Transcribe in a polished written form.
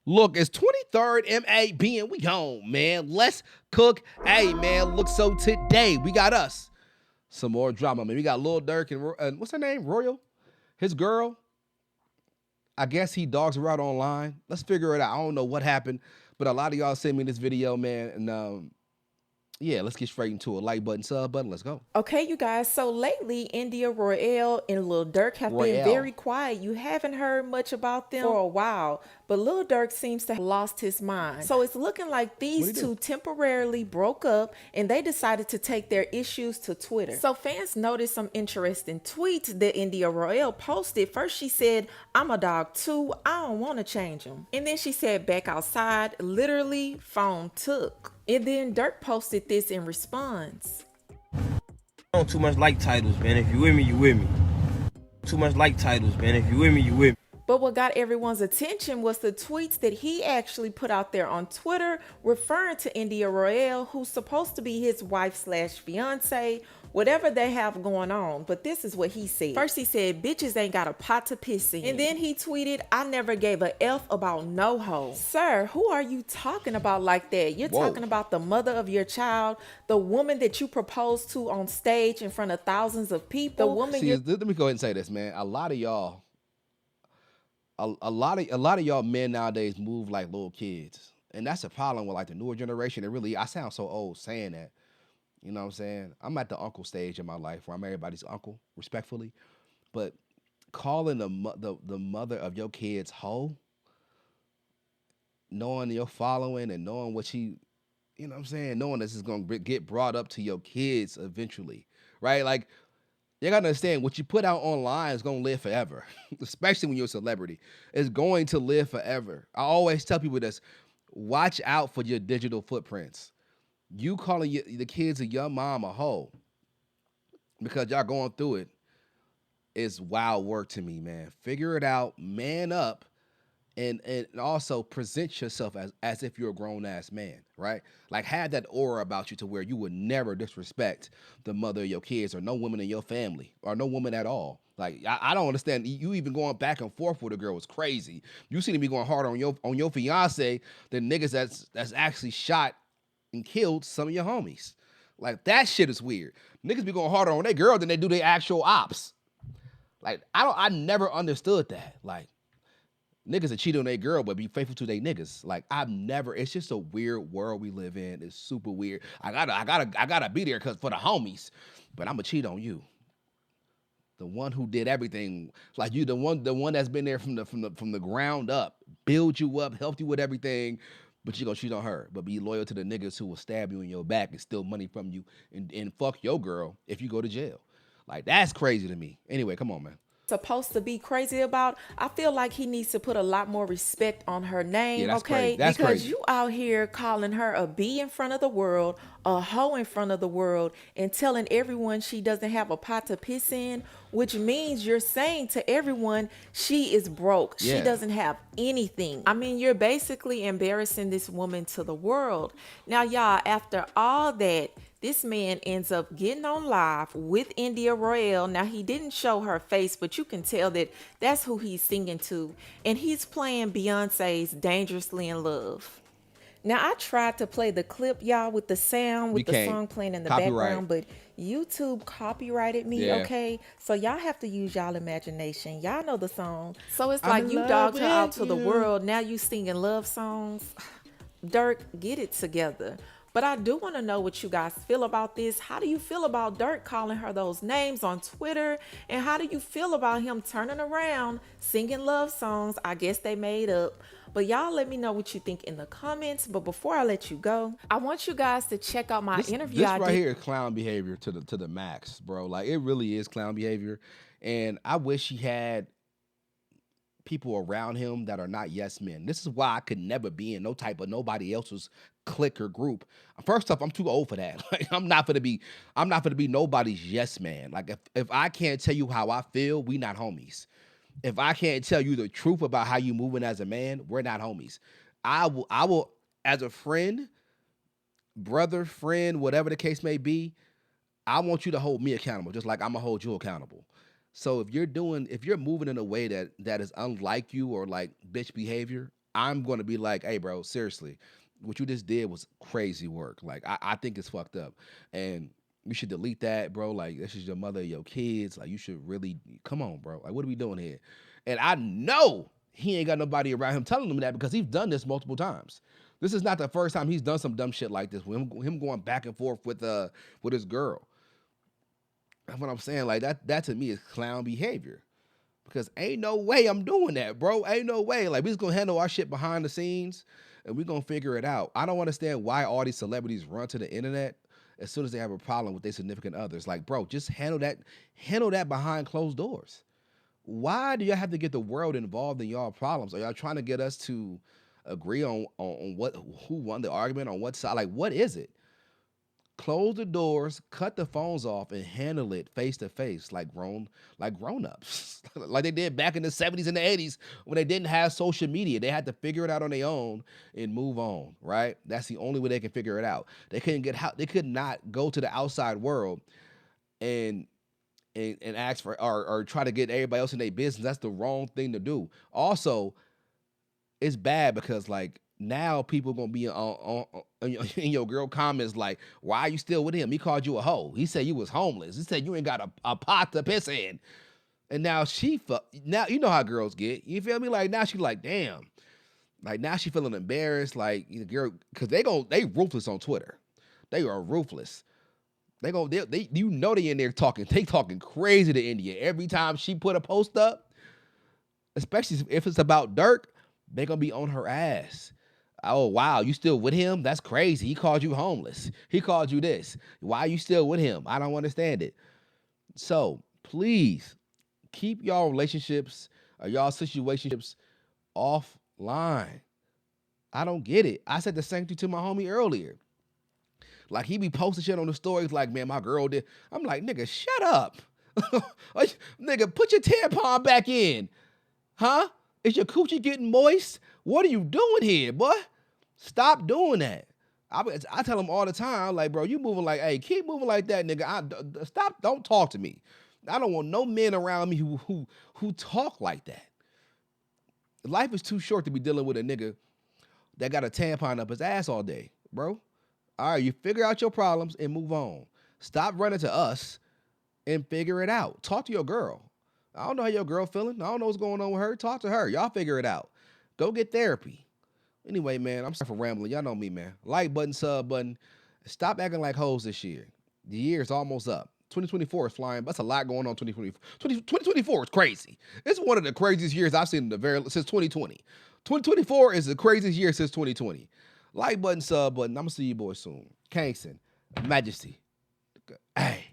Look, it's 23rd MAB and we home, man. Let's cook. Hey, man, look, so today we got us some more drama, man. We got Lil Durk and what's her name? Royal? His girl. I guess he dogs her out online. Let's figure it out. I don't know what happened, but a lot of y'all sent me this video, man. And yeah, let's get straight into it. Like button, sub button. Let's go. Okay, you guys. So lately, India Royale and Lil Durk have been very Royale. quiet. You haven't heard much about them for a while, but Lil Durk seems to have lost his mind. So it's looking like these two temporarily broke up and they decided to take their issues to Twitter. So fans noticed some interesting tweets that India Royale posted. First, she said, "I'm a dog too. I don't want to change him." And then she said, "Back outside, literally, phone took." And then Dirk posted this in response. I don't too much like titles, man. If you with me, you with me. Too much like titles, man. If you with me, you with me. But what got everyone's attention was the tweets that he actually put out there on Twitter referring to India Royale, who's supposed to be his wife/fiance, whatever they have going on. But this is what he said. First he said, "Bitches ain't got a pot to piss in." And then he tweeted, "I never gave a F about no hoe." Sir, who are you talking about like that? You're talking about the mother of your child, the woman that you proposed to on stage in front of thousands of people. The woman let me go ahead and say this, man. A lot of y'all, a lot of y'all men nowadays move like little kids. And that's a problem with like the newer generation. It really, I sound so old saying that. You know what I'm saying? I'm at the uncle stage in my life where I'm everybody's uncle, respectfully. But calling the mother of your kids hoe, knowing your following and knowing what she, you know what I'm saying? Knowing this is going to get brought up to your kids eventually, right? Like, you gotta understand what you put out online is gonna live forever, especially when you're a celebrity. It's going to live forever. I always tell people this: watch out for your digital footprints. You calling the kids a young mom a hoe because y'all going through it is wild work to me, man. Figure it out, man up, and also present yourself as if you're a grown ass man, right? Like have that aura about you to where you would never disrespect the mother of your kids or no woman in your family or no woman at all. Like I don't understand you even going back and forth with a girl was crazy. You seem to be going harder on your fiance than niggas that's actually shot and killed some of your homies. Like that shit is weird. Niggas be going harder on their girl than they do their actual ops. Like I never understood that. Like niggas that cheat on their girl but be faithful to their niggas. Like I've never. It's just a weird world we live in. It's super weird. I gotta be there because for the homies, but I'ma cheat on you. The one who did everything, like you, the one that's been there from the ground up, build you up, helped you with everything. But you gonna cheat on her, but be loyal to the niggas who will stab you in your back and steal money from you and fuck your girl if you go to jail. Like that's crazy to me. Anyway, come on, man. Supposed to be crazy about, I feel like he needs to put a lot more respect on her name. Yeah, that's okay crazy. That's because crazy. you out here calling her a B in front of the world, a hoe in front of the world, and telling everyone she doesn't have a pot to piss in, which means you're saying to everyone she is broke. Yeah. She doesn't have anything. I mean, you're basically embarrassing this woman to the world. Now y'all, after all that, this man ends up getting on live with India Royale. Now, he didn't show her face, but you can tell that that's who he's singing to. And he's playing Beyonce's Dangerously in Love. Now, I tried to play the clip, y'all, with the sound, with the song playing in the background, but YouTube copyrighted me, okay? So y'all have to use y'all imagination. Y'all know the song. So it's like you dogged her out to the world. Now you singing love songs. Dirk, get it together. But I do want to know what you guys feel about this. How do you feel about Dirk calling her those names on Twitter? And how do you feel about him turning around, singing love songs? I guess they made up. But y'all let me know what you think in the comments. But before I let you go, I want you guys to check out my interview. This right here is clown behavior to the max, bro. Like it really is clown behavior. And I wish he had people around him that are not yes men. This is why I could never be in no type of nobody else's clique or group. First off, I'm too old for that. Like I'm not gonna be nobody's yes man. Like if I can't tell you how I feel, we not homies. If I can't tell you the truth about how you moving as a man, we're not homies. I will as a friend, brother, friend, whatever the case may be, I want you to hold me accountable, just like I'm gonna hold you accountable. So if you're moving in a way that is unlike you or like bitch behavior, I'm gonna be like, hey, bro, seriously, what you just did was crazy work. Like, I think it's fucked up, and you should delete that, bro. Like, this is your mother, your kids. Like, you should really come on, bro. Like, what are we doing here? And I know he ain't got nobody around him telling him that because he's done this multiple times. This is not the first time he's done some dumb shit like this. With him going back and forth with his girl. That's what I'm saying. Like that to me is clown behavior. Because ain't no way I'm doing that, bro. Ain't no way. Like, we just gonna handle our shit behind the scenes and we gonna figure it out. I don't understand why all these celebrities run to the internet as soon as they have a problem with their significant others. Like, bro, just handle that behind closed doors. Why do y'all have to get the world involved in y'all problems? Are y'all trying to get us to agree on what who won the argument on what side? Like, what is it? Close the doors, cut the phones off, and handle it face to face, like grown ups, like they did back in the 70s and the 80s when they didn't have social media. They had to figure it out on their own and move on. Right? That's the only way they can figure it out. They could not go to the outside world and and ask for or try to get everybody else in their business. That's the wrong thing to do. Also, it's bad because like now people gonna be in your girl comments like, why are you still with him? He called you a hoe. He said you was homeless. He said you ain't got a pot to piss in. And now now you know how girls get. You feel me? Like now she like, damn. Like now she feeling embarrassed. Like the girl, because they ruthless on Twitter. They are ruthless. They you know they in there talking. They talking crazy to India every time she put a post up, especially if it's about Durk. They gonna be on her ass. Oh wow, you still with him? That's crazy. He called you homeless. He called you this. Why are you still with him? I don't understand it. So please keep y'all relationships or y'all situationships offline. I don't get it. I said the same thing to my homie earlier. Like he be posting shit on the stories like, man, my girl did. I'm like, nigga, shut up. Like, nigga, put your tampon back in. Huh? Is your coochie getting moist? What are you doing here, boy? Stop doing that. I tell him all the time, like, bro, you moving like, hey, keep moving like that, nigga. Stop, don't talk to me. I don't want no men around me who talk like that. Life is too short to be dealing with a nigga that got a tampon up his ass all day, bro. All right, you figure out your problems and move on. Stop running to us and figure it out. Talk to your girl. I don't know how your girl feeling. I don't know what's going on with her. Talk to her. Y'all figure it out. Go get therapy. Anyway, man, I'm sorry for rambling. Y'all know me, man. Like button, sub button. Stop acting like hoes this year. The year is almost up. 2024 is flying. That's a lot going on. 2024 is crazy. It's one of the craziest years I've seen since 2020. 2024 is the craziest year since 2020. Like button, sub button. I'm gonna see you boys soon. Kingston, Majesty. Hey.